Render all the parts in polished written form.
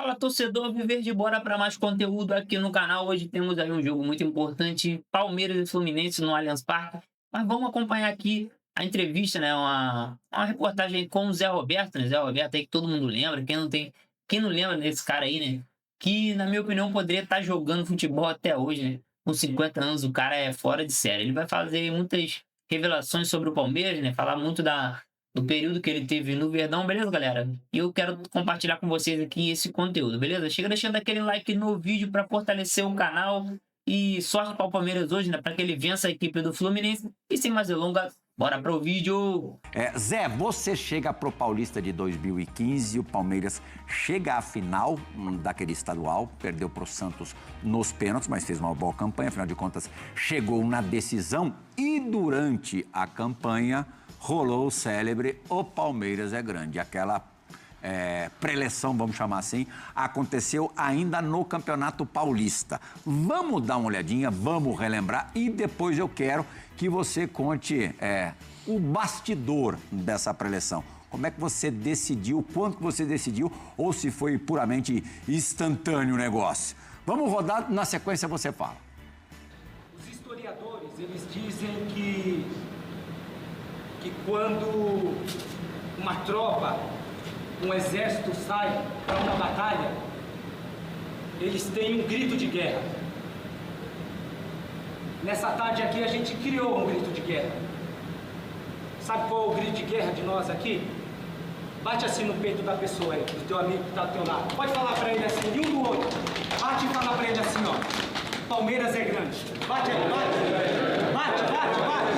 Fala, torcedor Viver de Bora, para mais conteúdo aqui no canal. Hoje temos aí um jogo muito importante, Palmeiras e Fluminense no Allianz Parque. Mas vamos acompanhar aqui a entrevista, né? Uma reportagem com o Zé Roberto, né? Zé Roberto aí que todo mundo lembra. Quem não lembra desse cara aí, né? Que, na minha opinião, poderia estar jogando futebol até hoje, né? Com 50 anos, o cara é fora de série. Ele vai fazer muitas revelações sobre o Palmeiras, né? Falar muito do período que ele teve no Verdão, beleza, galera? E eu quero compartilhar com vocês aqui esse conteúdo, beleza? Chega deixando aquele like no vídeo para fortalecer o canal e sorte para o Palmeiras hoje, né? Para que ele vença a equipe do Fluminense. E sem mais delongas, bora pro vídeo! Zé, você chega pro Paulista de 2015, o Palmeiras chega à final daquele estadual, perdeu pro Santos nos pênaltis, mas fez uma boa campanha, afinal de contas chegou na decisão e durante a campanha rolou o célebre "O Palmeiras é Grande", aquela preleção, vamos chamar assim, aconteceu ainda no Campeonato Paulista. Vamos dar uma olhadinha, vamos relembrar e depois eu quero que você conte o bastidor dessa preleção. Como é que você decidiu, quanto que você decidiu ou se foi puramente instantâneo o negócio. Vamos rodar, na sequência você fala. Os historiadores, eles dizem que quando uma tropa, um exército sai para uma batalha, eles têm um grito de guerra. Nessa tarde aqui a gente criou um grito de guerra. Sabe qual é o grito de guerra de nós aqui? Bate assim no peito da pessoa aí, do teu amigo que está do teu lado. Pode falar para ele assim, de um do outro. Bate e fala para ele assim, ó. Palmeiras é grande. Bate aí, bate. Bate, bate, bate.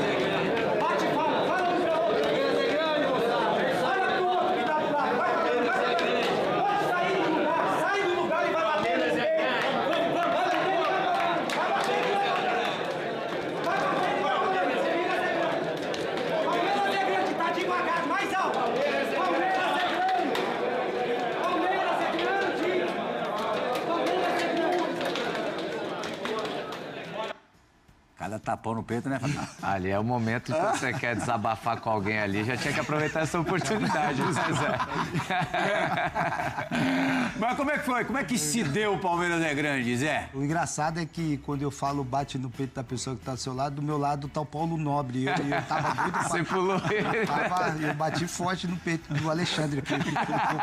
Bate e fala, fala um para outro. Palmeiras é grande, moçada. Fala pro outro que tá do lado. Vai, pode sair do lugar. Sai do lugar e vai bater no peito. Cada tapão no peito, né, Fabinho? Ali é o momento que você quer desabafar com alguém ali, já tinha que aproveitar essa oportunidade, né, Zé? Mas como é que foi? Como é que se deu o Palmeiras é Grande, Zé? O engraçado é que quando eu falo bate no peito da pessoa que está do seu lado, do meu lado tá o Paulo Nobre. Eu tava doido pra... Você pulou ele. Eu bati forte no peito do Alexandre, que eu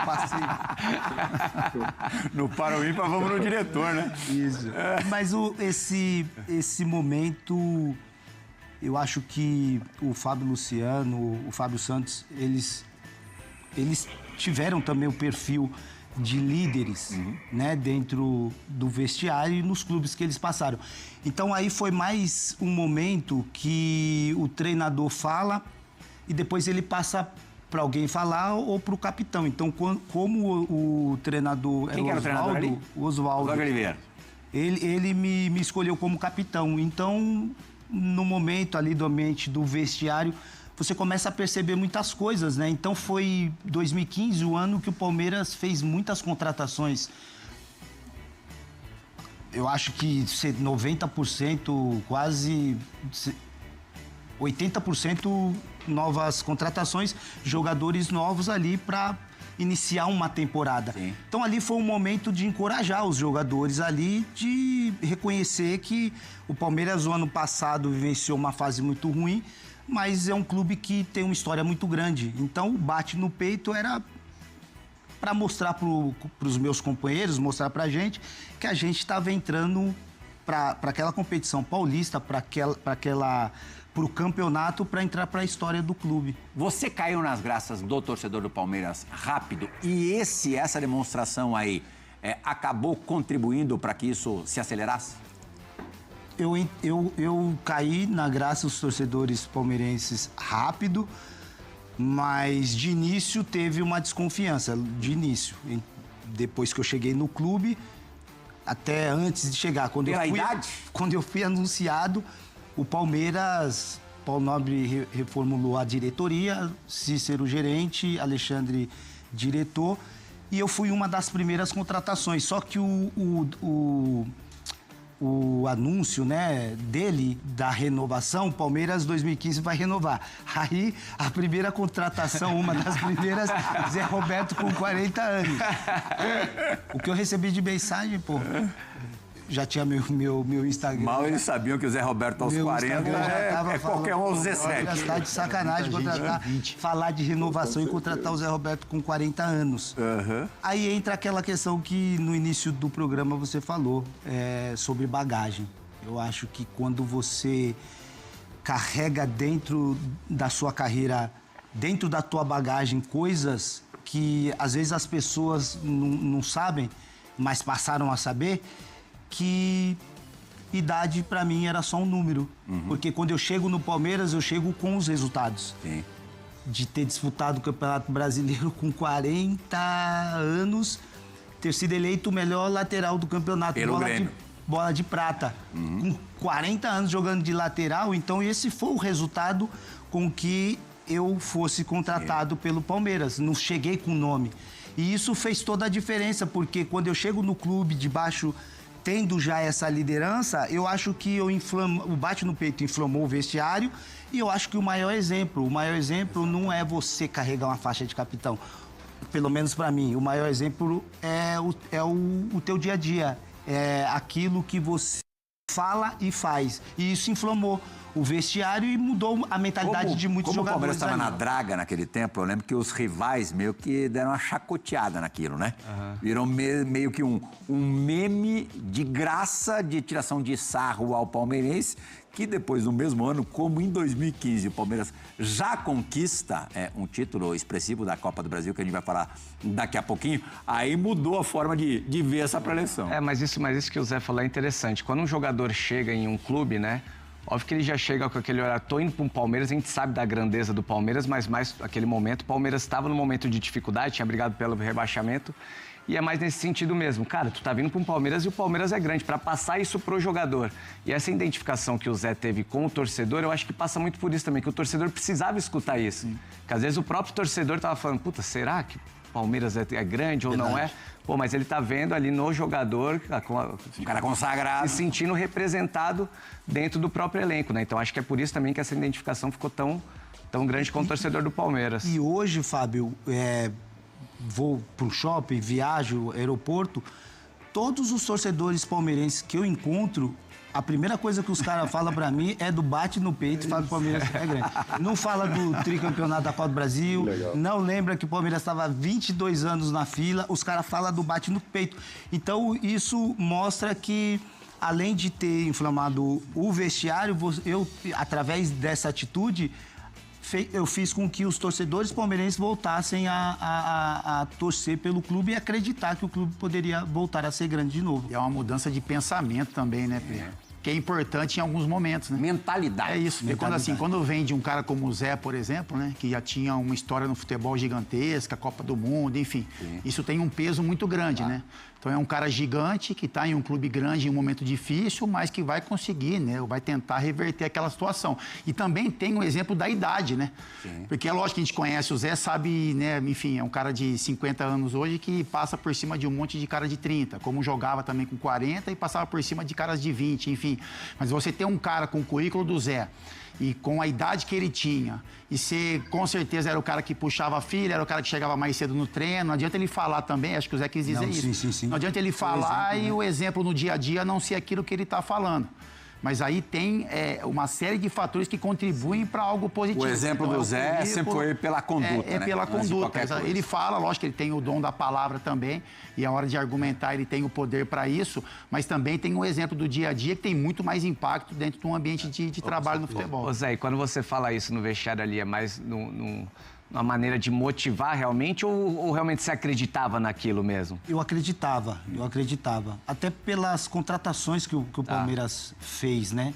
passei. No para ímpar, vamos no diretor, né? Isso. Mas esse momento, eu acho que o Fábio Luciano, o Fábio Santos, eles tiveram também o perfil de líderes, né, dentro do vestiário e nos clubes que eles passaram. Então aí foi mais um momento que o treinador fala e depois ele passa para alguém falar ou para o capitão. Então, como o treinador Quem era o treinador ali? O Oswaldo Oliveira. Ele me escolheu como capitão. Então, no momento ali do ambiente do vestiário, você começa a perceber muitas coisas, né? Então, foi 2015 o ano que o Palmeiras fez muitas contratações. Eu acho que 90%, quase 80% novas contratações, jogadores novos ali para iniciar uma temporada. Sim. Então ali foi um momento de encorajar os jogadores ali, de reconhecer que o Palmeiras o ano passado vivenciou uma fase muito ruim, mas é um clube que tem uma história muito grande. Então o bate no peito era para mostrar para os meus companheiros, mostrar para a gente que a gente estava entrando para aquela competição paulista, para o campeonato, para entrar para a história do clube. Você caiu nas graças do torcedor do Palmeiras rápido e essa demonstração aí acabou contribuindo para que isso se acelerasse? Eu caí na graça dos torcedores palmeirenses rápido, mas de início teve uma desconfiança, de início. Depois que eu cheguei no clube, até antes de chegar, quando eu fui anunciado, o Palmeiras, Paulo Nobre reformulou a diretoria, Cícero gerente, Alexandre diretor, e eu fui uma das primeiras contratações. Só que o o anúncio, né, dele, da renovação, o Palmeiras 2015 vai renovar. Aí, a primeira contratação, uma das primeiras, Zé Roberto com 40 anos. O que eu recebi de mensagem, pô, já tinha meu Instagram. Mal eles sabiam que o Zé Roberto aos 40 é qualquer um aos 17. Tá de sacanagem contratar, falar de renovação e contratar o Zé Roberto com 40 anos. Aí entra aquela questão que no início do programa você falou, sobre bagagem. Eu acho que quando você carrega dentro da sua carreira, dentro da tua bagagem, coisas que às vezes as pessoas não sabem, mas passaram a saber, que idade pra mim era só um número. Porque quando eu chego no Palmeiras, eu chego com os resultados. Sim. De ter disputado o Campeonato Brasileiro com 40 anos, ter sido eleito o melhor lateral do campeonato. Pelo Grêmio. Bola de prata. Com 40 anos jogando de lateral, então esse foi o resultado com que eu fosse contratado pelo Palmeiras. Não cheguei com nome. E isso fez toda a diferença, porque quando eu chego no clube de baixo, tendo já essa liderança, eu acho que o bate no peito inflamou o vestiário, e eu acho que o maior exemplo não é você carregar uma faixa de capitão. Pelo menos para mim, o maior exemplo é o teu dia a dia, é aquilo que você fala e faz. E isso inflamou o vestiário e mudou a mentalidade de muitos jogadores. Como o Palmeiras estava na draga naquele tempo, eu lembro que os rivais meio que deram uma chacoteada naquilo, né? Virou meio que um meme de graça, de tiração de sarro ao palmeirense, que depois, no mesmo ano, como em 2015, o Palmeiras já conquista um título expressivo da Copa do Brasil, que a gente vai falar daqui a pouquinho, aí mudou a forma de ver essa preleção. Mas isso que o Zé falou é interessante. Quando um jogador chega em um clube, né? Óbvio que ele já chega com aquele olhar, tô indo para um Palmeiras, a gente sabe da grandeza do Palmeiras, mas mais aquele momento, o Palmeiras estava num momento de dificuldade, tinha brigado pelo rebaixamento, e é mais nesse sentido mesmo. Cara, tu tá vindo para um Palmeiras e o Palmeiras é grande, para passar isso pro jogador. E essa identificação que o Zé teve com o torcedor, eu acho que passa muito por isso também, que o torcedor precisava escutar isso. Que às vezes o próprio torcedor tava falando, puta, será que o Palmeiras é grande ou não é? Pô, mas ele tá vendo ali no jogador, um cara consagrado, se sentindo representado dentro do próprio elenco, né? Então acho que é por isso também que essa identificação ficou tão grande com o torcedor do Palmeiras. E hoje, Fábio, vou pro shopping, viajo, aeroporto, todos os torcedores palmeirenses que eu encontro, a primeira coisa que os caras falam pra mim é do bate no peito e fala que o Palmeiras é grande. Não fala do tricampeonato da Copa do Brasil, não lembra que o Palmeiras estava 22 anos na fila, os caras falam do bate no peito. Então, isso mostra que, além de ter inflamado o vestiário, eu, através dessa atitude, eu fiz com que os torcedores palmeirenses voltassem a torcer pelo clube e acreditar que o clube poderia voltar a ser grande de novo. E é uma mudança de pensamento também, né, Pedro? Que é importante em alguns momentos, né? Mentalidade. É isso. Quando vem de um cara como o Zé, por exemplo, né? Que já tinha uma história no futebol gigantesca, Copa do Mundo, enfim. Isso tem um peso muito grande, né? Então é um cara gigante que está em um clube grande em um momento difícil, mas que vai conseguir, né? Vai tentar reverter aquela situação. E também tem o exemplo da idade, né? Porque é lógico que a gente conhece o Zé, sabe, né? Enfim, é um cara de 50 anos hoje que passa por cima de um monte de cara de 30, como jogava também com 40 e passava por cima de caras de 20, enfim. Mas você ter um cara com o currículo do Zé e com a idade que ele tinha, e ser, com certeza, era o cara que puxava a filha, era o cara que chegava mais cedo no treino, não adianta ele falar também, acho que o Zé quis dizer isso. Sim. Não adianta ele falar e o exemplo no dia a dia não ser aquilo que ele está falando. Mas aí tem uma série de fatores que contribuem para algo positivo. O exemplo do Zé sempre foi pela conduta, né? Pela conduta. Ele fala, lógico que ele tem o dom da palavra também, e a hora de argumentar ele tem o poder para isso, mas também tem o exemplo do dia a dia que tem muito mais impacto dentro de um ambiente de trabalho no futebol. Ô Zé, e quando você fala isso no vestiário ali, é mais uma maneira de motivar realmente ou realmente você acreditava naquilo mesmo? Eu acreditava. Até pelas contratações que o Palmeiras fez, né?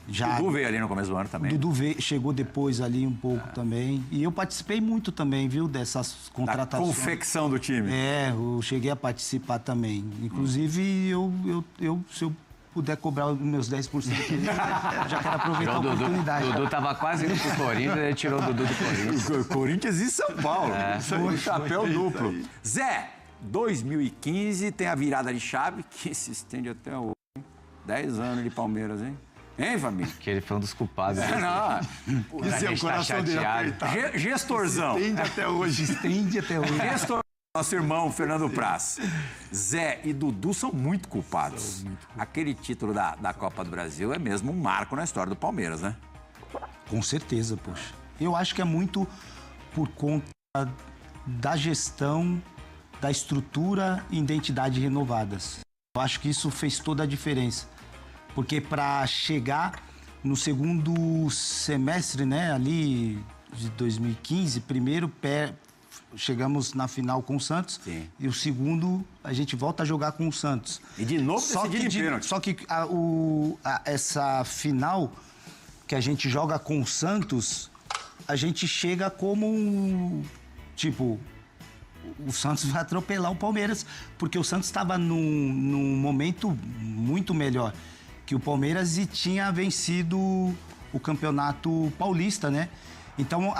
O Dudu veio ali no começo do ano também. O Dudu chegou depois ali um pouco também. E eu participei muito também, viu, dessas contratações. Da confecção do time. Eu cheguei a participar também. Inclusive, se eu puder cobrar os meus 10%, já quero aproveitar a oportunidade. O Dudu tava quase indo pro Corinthians, ele tirou o Dudu do Corinthians. Corinthians e São Paulo. Foi chapéu duplo. Zé, 2015 tem a virada de chave, que se estende até hoje. 10 anos de Palmeiras, hein? Hein, família? Que ele foi um dos culpados. Não, Isso é o coração dele apertado. gestorzão. Estende até hoje. Estende até hoje. Gestor, nosso irmão Fernando Praz. Zé e Dudu são muito culpados. Aquele título da Copa do Brasil é mesmo um marco na história do Palmeiras, né? Com certeza, poxa. Eu acho que é muito por conta da gestão, da estrutura e identidade renovadas. Eu acho que isso fez toda a diferença. Porque para chegar no segundo semestre, né, ali de 2015, primeiro chegamos na final com o Santos. Sim. E o segundo a gente volta a jogar com o Santos. E de novo decidido em pênalti. Só que essa final que a gente joga com o Santos, a gente chega como tipo, o Santos vai atropelar o Palmeiras, porque o Santos estava num momento muito melhor que o Palmeiras e tinha vencido o Campeonato Paulista, né? Então,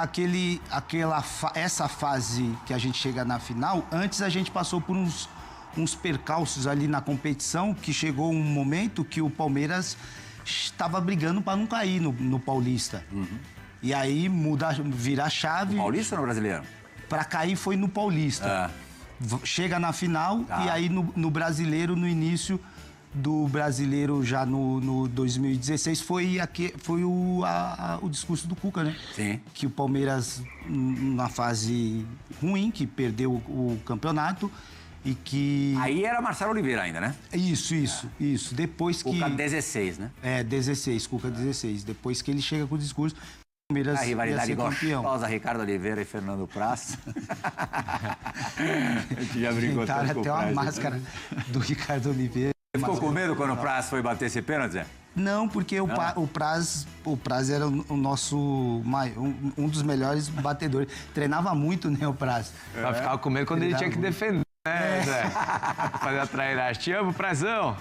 essa fase que a gente chega na final, antes a gente passou por uns percalços ali na competição, que chegou um momento que o Palmeiras estava brigando para não cair no Paulista. Uhum. E aí virar a chave. No Paulista ou no Brasileiro? Para cair foi no Paulista. Chega na final e aí no Brasileiro, no início do Brasileiro, já no 2016, foi o discurso do Cuca, né? Sim. Que o Palmeiras, na fase ruim, que perdeu o campeonato e que... Aí era Marcelo Oliveira ainda, né? Isso. Depois que... Cuca 16, né? 16, Cuca 16. Depois que ele chega com o discurso, o Palmeiras a rivalidade campeão. gostosa, Ricardo Oliveira e Fernando Praz. A gente já brincou tanto com o até uma máscara do Ricardo Oliveira. Você ficou com medo quando o Praz foi bater esse pênalti, Zé? Não, porque o Praz era o nosso um dos melhores batedores. Treinava muito, né, o Praz. Eu ficava com medo quando ele tinha que defender, né, Zé? Fazer a trairagem. Te amo, Prazão!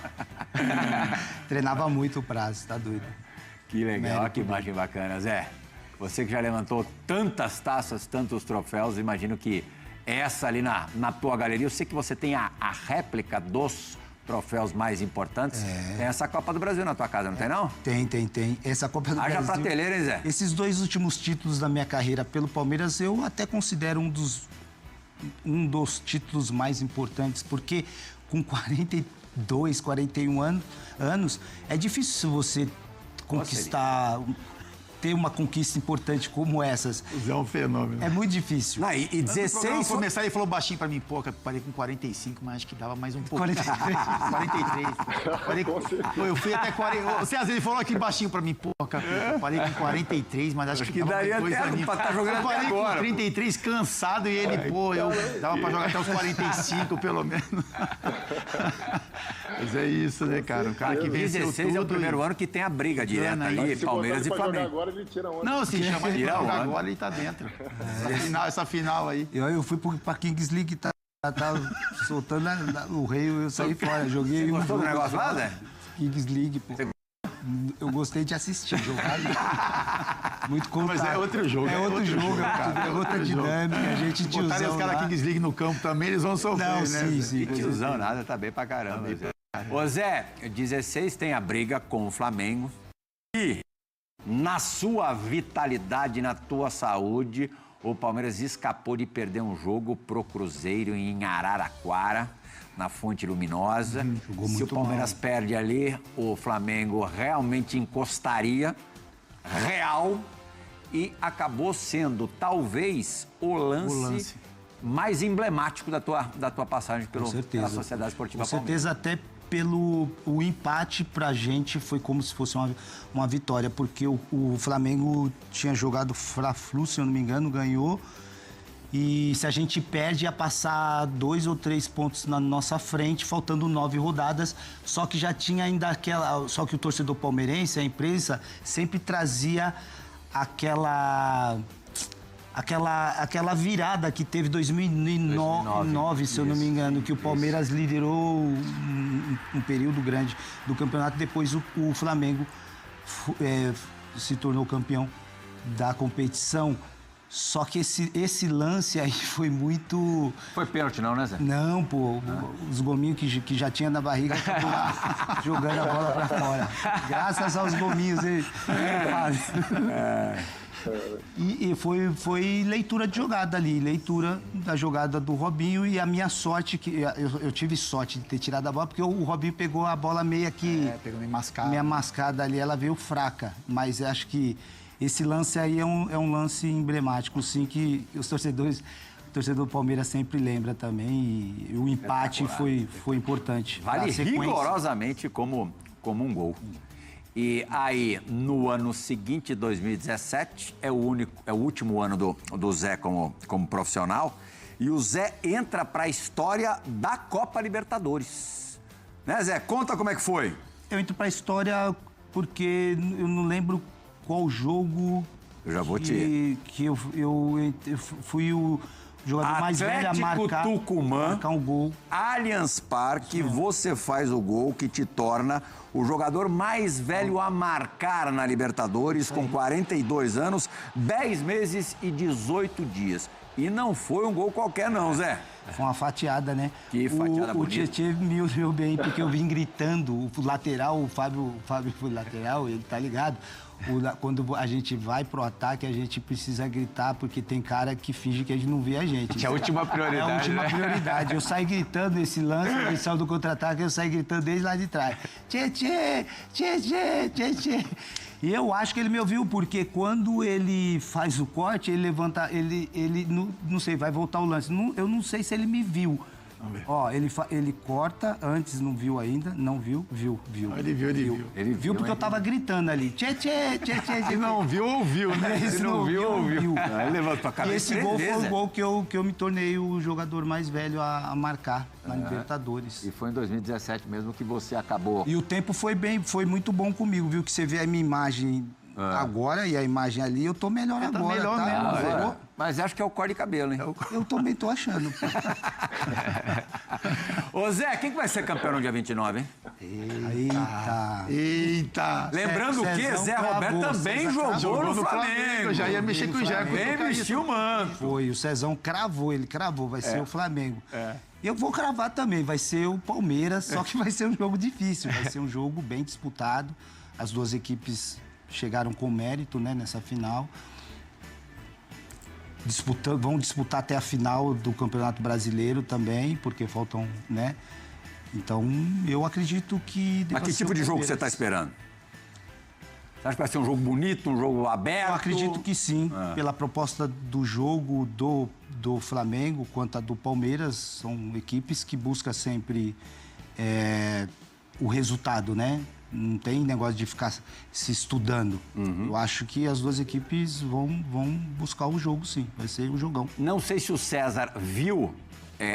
Treinava muito o Praz, tá doido. Que legal, que imagem bacana, Zé. Você que já levantou tantas taças, tantos troféus, imagino que essa ali na tua galeria, eu sei que você tem a réplica dos troféus mais importantes. Tem essa Copa do Brasil na tua casa, não tem não? Tem. Essa Copa do Brasil. Haja prateleira, hein, Zé? Esses 2 últimos títulos da minha carreira pelo Palmeiras, eu até considero um dos títulos mais importantes, porque com 42, 41 anos, é difícil você conquistar... ter uma conquista importante como essas. É um fenômeno. É muito difícil. Não, e 16... começar, ele falou baixinho pra mim, pô, parei com 45, mas acho que dava mais um pouco. 43. 43. Pô, eu fui até 40... Você às vezes falou aqui baixinho pra mim, pô, cara, parei com 43, mas acho que dava daria mais até aninhos. pra estar jogando Eu parei até agora, com 33, cansado, e ele, pô, dava pra jogar até os 45, pelo menos. Mas é isso, né, cara? Um cara que venceu 16 tudo. é o primeiro ano que tem a briga direta aí, Palmeiras e Flamengo. Agora ele tira onda. Não, se chama ele Tira pra jogar onda. agora, ele tá dentro. Essa final aí. Eu fui pra Kings League, tá soltando o rei, eu saí fora. Joguei. Você gostou do negócio lá, Zé? Kings League, pô. Eu gostei de assistir, jogar. Muito contato. Mas é outro jogo. É outro jogo, cara. É outra dinâmica. A gente tiozão. Botarem os caras lá. Kings League no campo também, eles vão sofrer, Não, né? sim. Que tiozão, nada, tá bem pra caramba. Zé. Ô Zé, 16 tem a briga com o Flamengo e na sua vitalidade, na tua saúde, o Palmeiras escapou de perder um jogo pro Cruzeiro em Araraquara, na Fonte Luminosa. Jogou Se o muito Palmeiras mal. perde ali, o Flamengo realmente encostaria real e acabou sendo talvez o lance mais emblemático da tua passagem pela Sociedade Esportiva Com certeza, até o empate pra gente foi como se fosse uma vitória, porque o Flamengo tinha jogado Fla-Flu, se eu não me engano, ganhou. E se a gente perde, ia passar 2 ou 3 pontos na nossa frente, faltando 9 rodadas. Só que já tinha ainda só que o torcedor palmeirense, a imprensa, sempre trazia aquela virada que teve em 2009, se eu não me engano, que o Palmeiras liderou um período grande do campeonato. Depois o Flamengo se tornou campeão da competição. Só que esse lance aí foi muito... Foi pênalti não, né, Zé? Não, pô. Os gominhos que já tinha na barriga estavam lá jogando a bola pra fora. Graças aos gominhos, hein? E foi leitura de jogada ali, leitura da jogada do Robinho e a minha sorte, que eu tive sorte de ter tirado a bola, porque o Robinho pegou a bola meio que... Pegou meio mascada. Meia mascada ali, ela veio fraca. Mas acho que esse lance aí é um lance emblemático, sim, que os torcedor do Palmeiras sempre lembra também. E o empate foi importante. Vale rigorosamente como um gol. E aí, no ano seguinte, 2017, é o último ano do Zé como profissional. E o Zé entra para a história da Copa Libertadores. Né, Zé? Conta como é que foi. Eu entro para a história porque eu não lembro qual jogo... Eu já vou que eu fui o jogador mais velho a marcar um gol. Allianz Parque, você faz o gol que te torna o jogador mais velho a marcar na Libertadores, com 42 anos, 10 meses e 18 dias. E não foi um gol qualquer não, Zé. Foi uma fatiada, né? Que fatiada bonita. O Tietê me olhou bem, porque eu vim gritando. O lateral, o Fábio foi lateral, ele tá ligado. Quando a gente vai pro ataque, a gente precisa gritar, porque tem cara que finge que a gente não vê a gente. Que é a última prioridade, É a última né? prioridade. Eu saí gritando esse lance, ele saiu do contra-ataque, eu saí gritando desde lá de trás. Tietê, Tietê, Tietê. E eu acho que ele me ouviu, porque quando ele faz o corte, ele levanta, ele não sei, vai voltar o lance. Eu não sei se ele me viu. Ó, ele corta, antes não viu ainda, não viu. Ele viu. Ele viu porque eu tava gritando ali. Tchê, tchê, tchê, tchê. Se não viu, ouviu, né? Se não viu, ouviu. Aí levanta pra E cabeça. esse gol foi o gol que eu me tornei o jogador mais velho a marcar na Libertadores. E foi em 2017 mesmo que você acabou. E o tempo foi muito bom comigo, viu? Que você vê a minha imagem agora e a imagem ali, eu tô melhor agora, melhor tá? mesmo, Mas acho que é o corte de cabelo, hein? Eu também tô achando. Ô Zé, quem que vai ser campeão no dia 29, hein? Eita! Lembrando que Cezão Zé cravou, Roberto também jogou no Flamengo. Eu já ia mexer com o Jaco. Vem vestir o manto. Foi, o Cezão cravou, vai ser o Flamengo. Eu vou cravar também, vai ser o Palmeiras, só que vai ser um jogo difícil, vai ser um jogo bem disputado. As duas equipes chegaram com mérito, né, nessa final. Vão disputar até a final do Campeonato Brasileiro também, porque faltam, né? Então, eu acredito que... Mas que tipo de jogo você está esperando? Você acha que vai ser um jogo bonito, um jogo aberto? Eu acredito que sim, pela proposta do jogo do Flamengo quanto a do Palmeiras. São equipes que buscam sempre o resultado, né? Não tem negócio de ficar se estudando. Eu acho que as duas equipes vão buscar o jogo, sim. Vai ser um jogão. Não sei se o César viu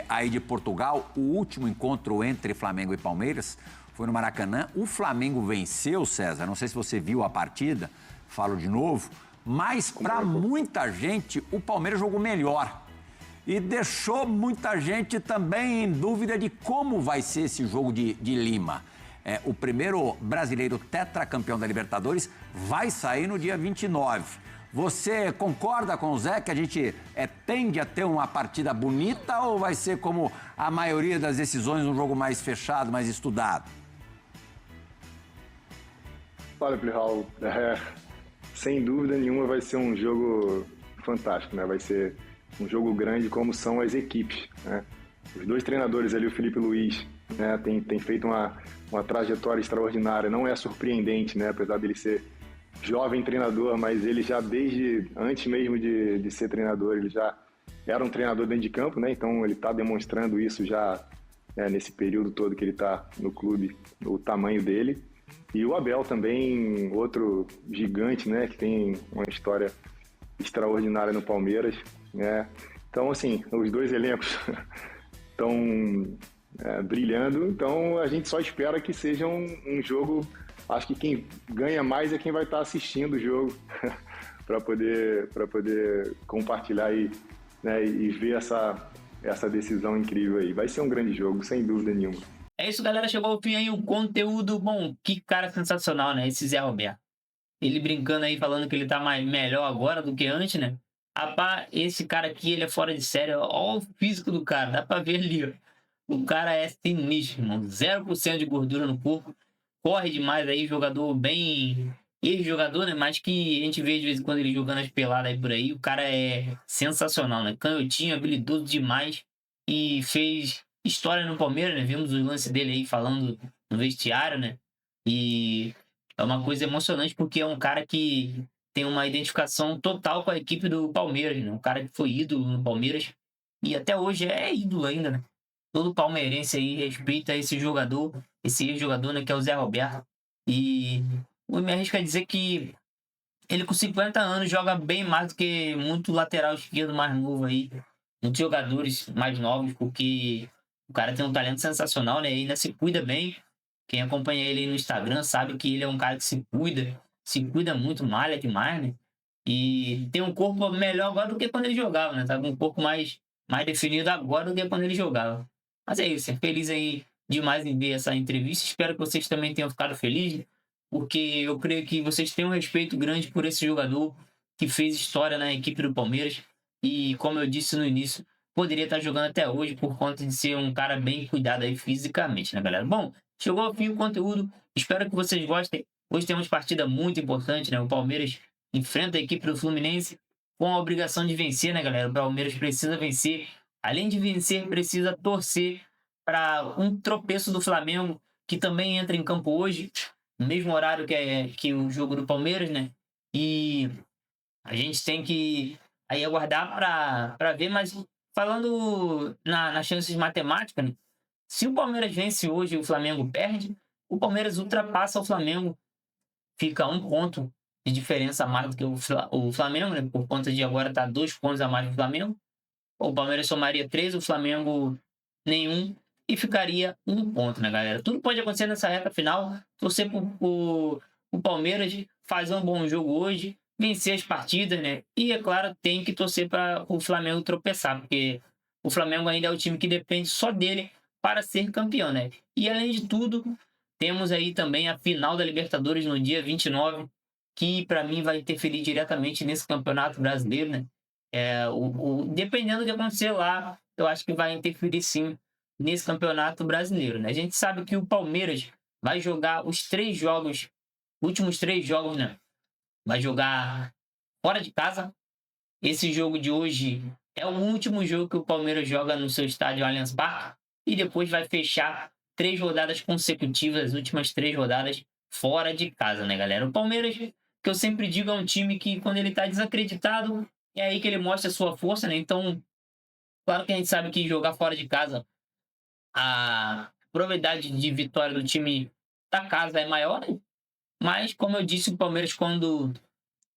aí de Portugal o último encontro entre Flamengo e Palmeiras. Foi no Maracanã. O Flamengo venceu, César. Não sei se você viu a partida. Falo de novo. Mas, para muita gente, o Palmeiras jogou melhor. E deixou muita gente também em dúvida de como vai ser esse jogo de Lima. O primeiro brasileiro tetracampeão da Libertadores vai sair no dia 29. Você concorda com o Zé que a gente tende a ter uma partida bonita ou vai ser como a maioria das decisões, um jogo mais fechado, mais estudado? Olha, Plihal, sem dúvida nenhuma vai ser um jogo fantástico, né? Vai ser um jogo grande como são as equipes, né? Os dois treinadores ali, o Felipe Luiz, né, tem feito uma trajetória extraordinária. Não é surpreendente, né? Apesar dele ser jovem treinador, mas ele já desde antes mesmo de ser treinador, ele já era um treinador dentro de campo, né? Então ele está demonstrando isso já nesse período todo que ele está no clube, o tamanho dele. E o Abel também, outro gigante, né? Que tem uma história extraordinária no Palmeiras, né? Então, assim, os dois elencos estão brilhando. Então, a gente só espera que seja um jogo... Acho que quem ganha mais é quem vai estar assistindo o jogo para poder compartilhar e ver essa decisão incrível aí. Vai ser um grande jogo, sem dúvida nenhuma. É isso, galera. Chegou ao fim aí o conteúdo. Bom, que cara sensacional, né? Esse Zé Roberto. Ele brincando aí, falando que ele tá melhor agora do que antes, né? Rapaz, esse cara aqui, ele é fora de série. Olha o físico do cara, dá pra ver ali, ó. O cara é sinistro, irmão. 0% de gordura no corpo. Corre demais aí, jogador bem... Ex-jogador, né? Mas que a gente vê de vez em quando ele jogando as peladas aí por aí. O cara é sensacional, né? Canhotinho, habilidoso demais. E fez história no Palmeiras, né? Vimos o lance dele aí falando no vestiário, né? E é uma coisa emocionante porque é um cara que tem uma identificação total com a equipe do Palmeiras, né? Um cara que foi ídolo no Palmeiras e até hoje é ídolo ainda, né? Todo palmeirense aí respeita esse jogador, esse ex-jogador, né? Que é o Zé Roberto. E eu me arrisco a dizer que ele com 50 anos joga bem mais do que muito lateral esquerdo mais novo aí. Muitos jogadores mais novos, porque o cara tem um talento sensacional, né? E ainda se cuida bem. Quem acompanha ele no Instagram sabe que ele é um cara que se cuida muito, malha demais, né? E tem um corpo melhor agora do que quando ele jogava, né? Tá com um corpo mais definido agora do que quando ele jogava. Mas é isso, é feliz aí demais em ver essa entrevista. Espero que vocês também tenham ficado felizes, porque eu creio que vocês têm um respeito grande por esse jogador que fez história na equipe do Palmeiras. E como eu disse no início, poderia estar jogando até hoje por conta de ser um cara bem cuidado aí fisicamente, né, galera? Bom, chegou ao fim o conteúdo. Espero que vocês gostem. Hoje temos partida muito importante, né? O Palmeiras enfrenta a equipe do Fluminense com a obrigação de vencer, né, galera? O Palmeiras precisa vencer. Além de vencer, precisa torcer para um tropeço do Flamengo, que também entra em campo hoje, no mesmo horário que o jogo do Palmeiras, né? E a gente tem que aí aguardar para ver, mas falando nas chances matemáticas, né? Se o Palmeiras vence hoje e o Flamengo perde, o Palmeiras ultrapassa o Flamengo, fica 1 ponto de diferença a mais do que o Flamengo, né? Por conta de agora estar 2 pontos a mais do Flamengo. O Palmeiras somaria 3, o Flamengo nenhum, e ficaria 1 ponto, né, galera? Tudo pode acontecer nessa reta final. Torcer o Palmeiras fazer um bom jogo hoje, vencer as partidas, né? E, é claro, tem que torcer para o Flamengo tropeçar, porque o Flamengo ainda é o time que depende só dele para ser campeão, né? E, além de tudo, temos aí também a final da Libertadores no dia 29, que, para mim, vai interferir diretamente nesse Campeonato Brasileiro, né? Dependendo do que acontecer lá, eu acho que vai interferir sim nesse Campeonato Brasileiro, né? A gente sabe que o Palmeiras vai jogar os 3 jogos, últimos 3 jogos, né? Vai jogar fora de casa. Esse jogo de hoje é o último jogo que o Palmeiras joga no seu estádio Allianz Parque e depois vai fechar 3 rodadas consecutivas, as últimas 3 rodadas fora de casa, né, galera? O Palmeiras, que eu sempre digo, é um time que quando ele tá desacreditado, é aí que ele mostra a sua força, né? Então, claro que a gente sabe que jogar fora de casa, a probabilidade de vitória do time da casa é maior, né? Mas, como eu disse, o Palmeiras, quando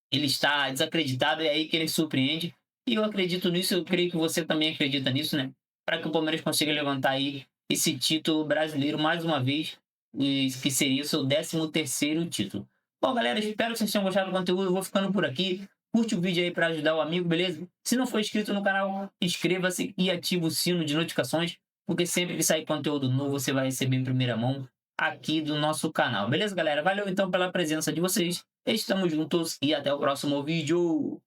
ele está desacreditado, é aí que ele surpreende. E eu acredito nisso, eu creio que você também acredita nisso, né? Para que o Palmeiras consiga levantar aí esse título brasileiro mais uma vez, que seria o seu 13º título. Bom, galera, espero que vocês tenham gostado do conteúdo. Eu vou ficando por aqui. Curte o vídeo aí para ajudar o amigo, beleza? Se não for inscrito no canal, inscreva-se e ative o sino de notificações, porque sempre que sair conteúdo novo, você vai receber em primeira mão aqui do nosso canal. Beleza, galera? Valeu então pela presença de vocês. Estamos juntos e até o próximo vídeo.